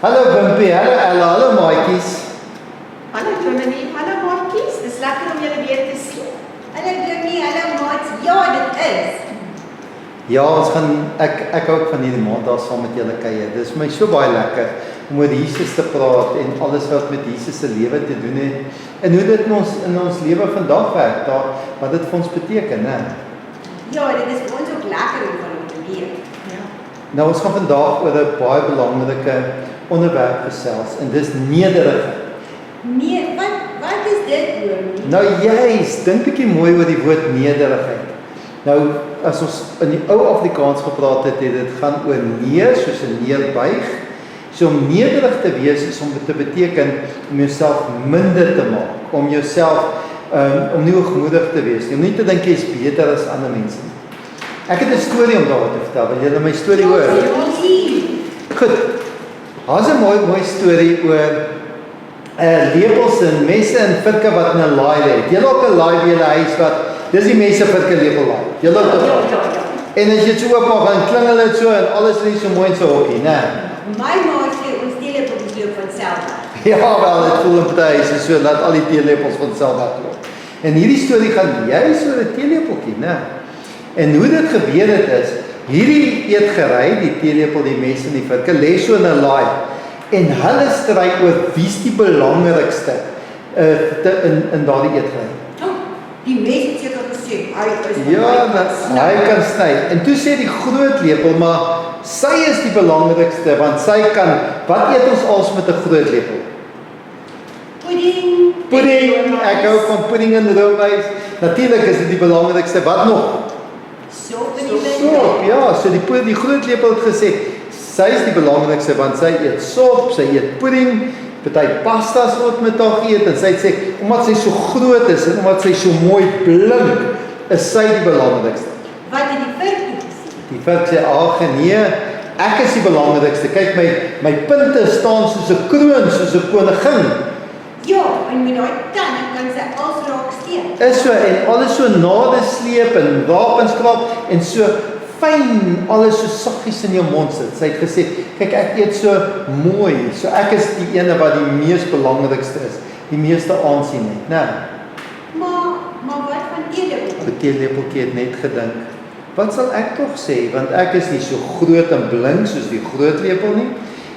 Hallo Wimpie, hallo Ella, hallo maatjies. Hallo Dominee, hallo maatjies, dis lekker om julle weer te sien. Hallo Dominee, hallo maats. Ja, dit is. Ja, ek hou ook van hierdie maand daar saam met julle kuier. Dit is vir my so baie lekker om oor Jesus te praat en alles wat met Jesus se lewe te doen het. En hoe dit in ons lewe vandag werk, wat dit vir ons beteken, né? Ja, dit is vir ons ook lekker om van hom te leer. Nou ons gaan vandag oor 'n baie belangrike onderwerp gesels en dis nederigheid. Nee, wat is dit Dominee? Nou juis, dink 'n bietjie mooi oor die woord nederigheid. Nou, as ons in die ou Afrikaans gepraat het, dit gaan oor neer, soos 'n neerbuig. So om nederig te wees is om te beteken om jouself minder te maak, om jouself om nie hoogmoedig te wees nie, om nie te dink jy is beter as ander mense nie. Ek het 'n storie om daaroor te vertel. Wil julle my storie hoor? Goed. Daar's 'n mooi storie oor lepels en messe en virke wat in 'n laai lê. Julle ook 'n laai by julle huis wat dis die messe virke lepel laai. Julle ook. Ja. En as jy dit so oopmaak, dan klingel dit so en alles lê so mooi in so hokkie, né? My ma sê ons teelepels loop van self weg. Ja, wel, dit voel in party huise so dat al die teelepels van self wegloop. En hierdie storie gaan juis oor 'n teelepeltjie, né? En hoe dit gebeur het is, hierdie eetgerei, die teelepel, die mes en die virke lê so in 'n laai. En hulle stry oor wie's die belangrikste in daardie eetgerei. Die mes het seker gesê, hy is Ja, hy kan sny. En toe sê die groot lepel, maar sy is die belangrikste want sy kan, wat eet ons als met 'n groot lepel? Pudding, ek hou van pudding en roomys. Natuurlik is dit die belangrikste. Wat nog? Sop in die Sop, ja, so die groot lepel het gesê, sy is die belangrikste want sy eet sop, sy eet pudding, party pastas word met haar geëet en sy sê omdat sy so groot is en omdat sy so mooi blink, is sy die belangrikste. Wat het die virk gesê? Die virk sê: "Ag nee, ek is die belangrikste. Kyk my punte staan soos 'n kroon, soos 'n koningin." Ja, en met daai tande kan sy als raak steek. Is so en alles so nade sleep en wapens krap en so fyn, alles so saggies in jou mond sit. Sy het gesê, kyk ek eet so mooi, so ek is die ene wat die mees belangrikste is, die meeste aansien het, né? Maar wat van teelepel? Die teelepeltjie het net gedink, wat sal ek tog sê, want ek is nie so groot en blink soos die groot lepel nie.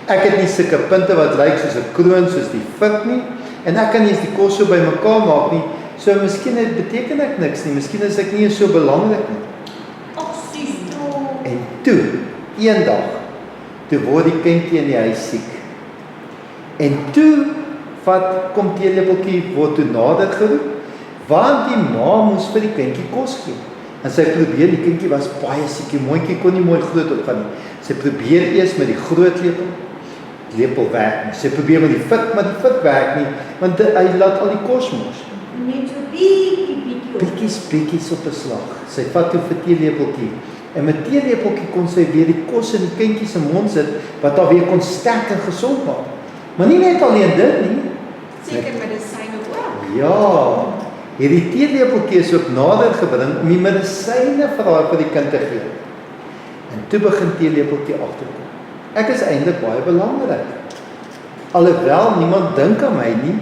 Ek het nie sulke punte wat lyk soos 'n kroon soos die virk nie. En ek kan nie eens die kos so bymekaar maak nie. So miskien beteken ek niks nie. Miskien is ek nie so belangrik nie. Ag, sis, toe. En toe, eendag, toe word die kindjie in die huis siek. En toe kom teelepeltjie word toe nader geroep, want die ma moes vir die kindjie kos gee. En sy probeer, die kindjie was baie siek, die mondjie kon nie mooi groot opgaan nie. Sy probeer eers met die groot lepel werk nie. Sy probeer met die virk, maar die virk werk nie, want hy laat al die kos mos. Net so bietjie. Bietjies op 'n slag. Sy vat toe vir teelepeltjie. En met teelepeltjie kon sy weer die kos in die kindjie se mond sit, wat haar weer kon sterk en gesond maak. Maar nie net alleen dit nie. Seker medisyne ook. Ja, hierdie teelepeltjie is ook nader gebring om die medisyne vir die kind te gee. En toe begin teelepeltjie agterkom. Ek is eintlik baie belangrik. Alhoewel niemand dink aan my nie,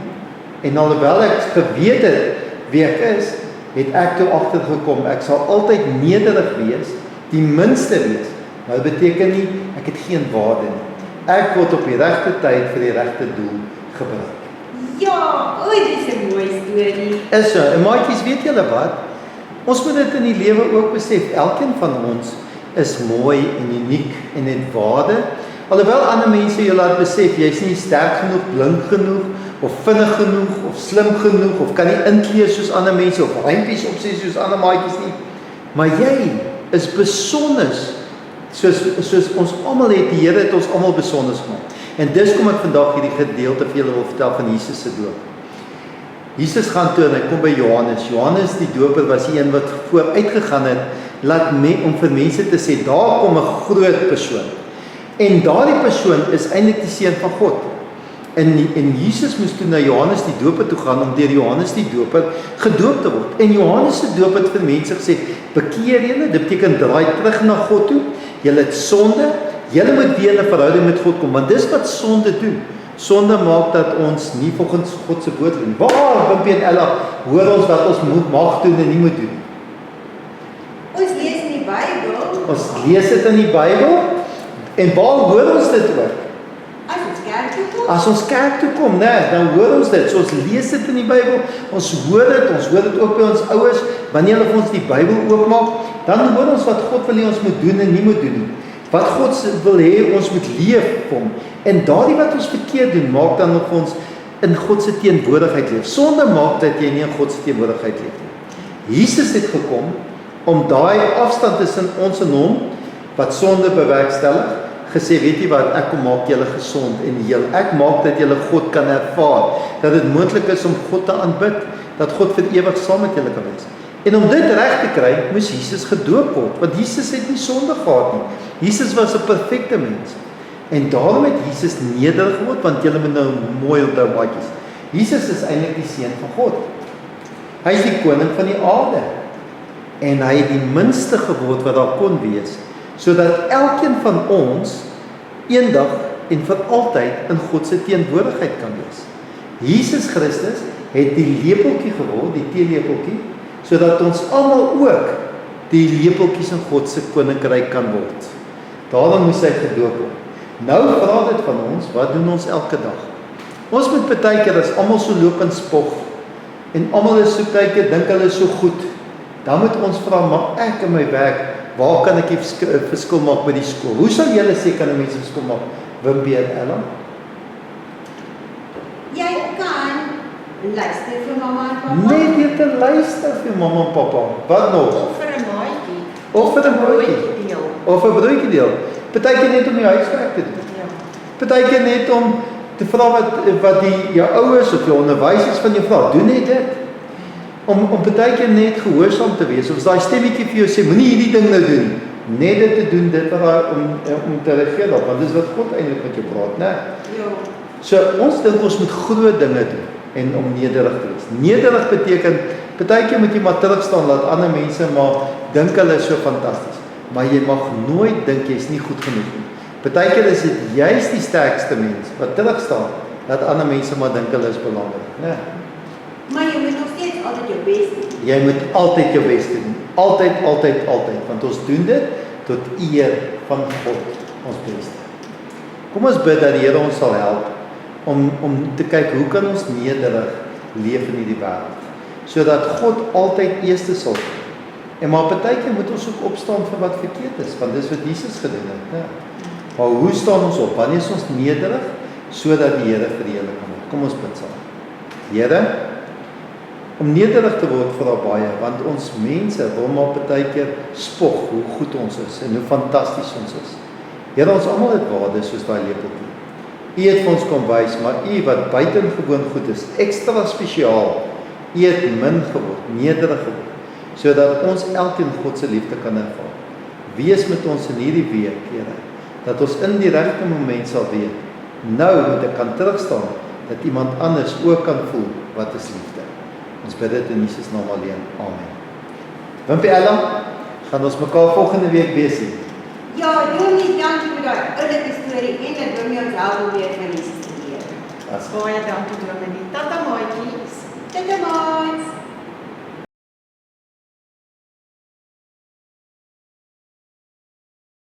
en alhoewel ek geweet het wie ek is, het ek toe agtergekom, ek sal altyd nederig wees, die minste wees, maar dit beteken nie, ek het geen waarde nie. Ek word op die regte tyd vir die regte doel gebruik. Ja, dit is 'n mooi storie. Is so, en maatjies, weet julle wat? Ons moet dit in die lewe ook besef, elkeen van ons is mooi en uniek en het waarde. Alhoewel ander mense jou laat besef, jy is nie sterk genoeg, blink genoeg, of vinnig genoeg, of slim genoeg, of kan nie inkleer soos ander mense, of rympies opsê soos ander maatjies nie. Maar jy is besonder, soos ons almal het, die Here het ons almal besonder gemaak. En dis kom ek vandag hierdie gedeelte vir julle wil vertel van Jesus se doop. Jesus gaan toe en hy kom by Johannes. Johannes die doper was die een wat vooruit gegaan het, om vir mense te sê, daar kom 'n groot persoon. En daardie persoon is eintlik die seun van God. En Jesus moes toe na Johannes die doper toe gaan om deur Johannes die doper gedoop te word. En Johannes se doop het vir mense gesê, bekeer julle, dit beteken draai terug na God toe. Julle het sonde julle moet weer in 'n verhouding met God kom, want dis wat sonde doen. Sonde maak dat ons nie volgens God se woord doen. Waar, Wimpie en Ella, hoor ons wat ons mag doen en nie moet doen? Ons lees in die Bybel, Ons lees dit in die Bybel, en waar hoor ons dit ook? as ons kerk toe kom, As ons kerk toe kom, dan hoor ons dit. So ons lees dit in die Bybel, ons hoor dit ook by ons ouers, wanneer hulle vir ons die Bybel oopmaak, dan hoor ons wat God wil hê ons moet doen en nie moet doen nie. Wat God wil hê ons moet leef vir hom. En daardie wat ons verkeerd doen, maak dan of ons in God se teenwoordigheid leef. Sonde maak dat jy nie in God se teenwoordigheid leef nie. Jesus het gekom om daai afstand tussen ons en hom, wat sonde bewerkstellig, gesê, weet jy wat, ek kom maak julle gesond en heel. Ek maak dat julle God kan ervaar, dat dit moontlik is om God te aanbid, dat God vir ewig saam met julle kan wees. En om dit reg te kry, moes Jesus gedoop word, want Jesus het nie sonde gehad nie. Jesus was 'n perfekte mens. En daarom het Jesus nederig geword, want julle moet nou mooi onthou maatjies. Jesus is eintlik die seun van God. Hy is die koning van die aarde. En hy het die minste geword wat daar kon wees, sodat elkeen van ons eendag en vir altyd in God se teenwoordigheid kan wees. Jesus Christus het die lepeltjie geword, die teelepeltjie, sodat ons almal ook die lepeltjies in God se koninkryk kan word. Daarom moes hy gedoop word. Nou vra dit van ons, wat doen ons elke dag? Ons moet baie keer as almal so loop en spog en almal is so kyk, dink hulle is so goed. Dan moet ons vra, maar ek in my werk, waar kan ek die verskil maak by die skool? Hoe sal julle sê kan 'n mens verskil maak? Wimpie en Ella? jy kan luister vir mamma en pappa. Net jy te luister vir mamma en pappa. Wat nog? Of vir 'n maatjie. Of vir 'n broodjie. deel. Of 'n broodjie deel. Partykeer net om die huiswerk te doen. Ja. Partykeer net om te vra wat jou ouers of jou onderwysers van jou vra. Doen net dit. Om partykeer net gehoorsaam te wees. Of as daai stemmetjie vir jou sê, moenie hierdie ding nou doen. Net dit te doen, dit wat daar om te reageer daarop, want dis wat God eintlik met jou praat, né? Ja. So ons dink ons moet groot dinge doen en om nederig te wees. Nederig beteken, partykeer moet jy maar terug staan, laat ander mense maar dink hulle is so fantasties. Maar jy mag nooit dink jy's nie goed genoeg nie. Partykeer is dit juist die sterkste mens wat terug staan, dat ander mense maar dink hulle is belangrik, né? Maar jy moet nog steeds altyd jou bes doen. Jy moet altyd jou bes doen. Altyd, want ons doen dit tot eer van God, ons beste. Kom ons bid dat die Here ons sal help om te kyk hoe kan ons nederig leef in hierdie wêreld, sodat God altyd eerste sal wees. En maar partykeer moet ons ook opstaan vir wat verkeerd is, want dis wat Jesus gedoen het, né? Maar hoe staan ons op? Wanneer is ons nederig sodat die Here verheerlik kan word? Kom ons bid saam. Here, om nederig te word vir baie, want ons mense wil maar partykeer spog hoe goed ons is en hoe fantasties ons is. Here, ons almal het waarde soos daai lepeltjie. U het vir ons kom wys, maar u wat buitengewoon goed is, ekstra spesiaal, u het min geword, nederig geword, sodat ons elkeen God se liefde kan ervaar. Wees met ons in hierdie week, Here, dat ons in die regte moment sal weet, nou moet ek kan terugstaan, dat iemand anders ook kan voel wat is liefde. Ons bid dit in Jesus naam alleen. Amen. Wimpie Ella, gaan ons mekaar volgende week weer sien. Ja, Dominee, dankie vir daai oulike storie en dat Dominee ons help om weer van Jesus te leer. As Baie dankie Dominee. Tata maatjies. Tot dan maar.